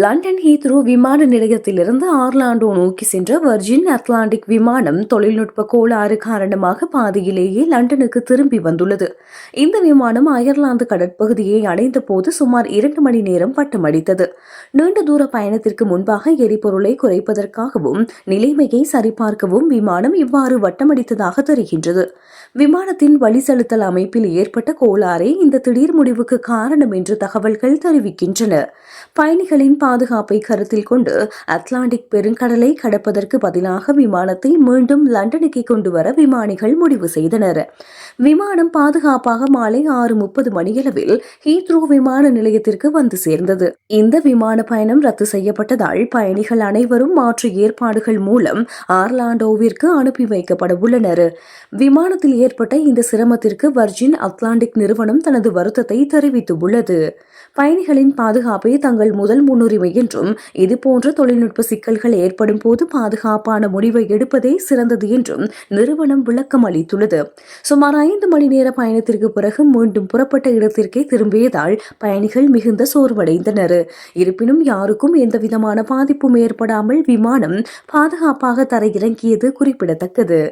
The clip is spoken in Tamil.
லண்டன் ஹீத்ரோ விமான நிலையத்திலிருந்து ஆர்லாண்டோ நோக்கி சென்ற வர்ஜின் அட்லாண்டிக் விமானம் தொழில்நுட்ப கோளாறு காரணமாக பாதியிலேயே லண்டனுக்கு திரும்பி வந்துள்ளது. இந்த விமானம் அயர்லாந்து கடற்பகுதியை அடைந்த போது சுமார் 2 மணி நேரம் பட்டமடித்தது. நீண்ட தூர பயணத்திற்கு முன்பாக எரிபொருளை குறைப்பதற்காகவும் நிலைமையை சரிபார்க்கவும் விமானம் இவ்வாறு வட்டமடித்ததாக தெரிகின்றது. விமானத்தின் வழிசெலுத்தல் அமைப்பில் ஏற்பட்ட கோளாறே இந்த திடீர் முடிவுக்கு காரணம் என்று தகவல்கள் தெரிவிக்கின்றன. பயணிகளின் பாதுகாப்பை கருத்தில் கொண்டு அட்லாண்டிக் பெருங்கடலை கடப்பதற்கு பதிலாக விமானத்தை மீண்டும் லண்டனுக்கு கொண்டு வர விமானிகள் முடிவு செய்தனர். விமானம் பாதுகாப்பாக மாலை 6:30 மணியளவில் ஹீத்ரோ விமான நிலையத்திற்கு வந்து சேர்ந்தது. இந்த விமான பயணம் ரத்து செய்யப்பட்டதால் பயணிகள் அனைவரும் மாற்று ஏற்பாடுகள் மூலம் ஆர்லாண்டோவிற்கு அனுப்பி வைக்கப்பட உள்ளனர். விமானத்தில் ஏற்பட்ட இந்த சிரமத்திற்கு வர்ஜின் அட்லாண்டிக் நிறுவனம் தனது வருத்தத்தை தெரிவித்துள்ளது. பயணிகளின் பாதுகாப்பை தங்கள் முதல் முன்னுரிமை என்றும் இதுபோன்ற தொழில்நுட்ப சிக்கல்கள் ஏற்படும் போது பாதுகாப்பான முடிவை எடுப்பதே சிறந்தது என்றும் நிறுவனம் விளக்கம் அளித்துள்ளது. சுமார் 5 மணி நேர பயணத்திற்கு பிறகு மீண்டும் புறப்பட்ட இடத்திற்கே திரும்பியதால் பயணிகள் மிகுந்த சோர்வடைந்தனர். இருப்பினும் யாருக்கும் எந்தவிதமான பாதிப்பும் ஏற்படாமல் விமானம் பாதுகாப்பாக தரையிறங்கியது குறிப்பிடத்தக்கது.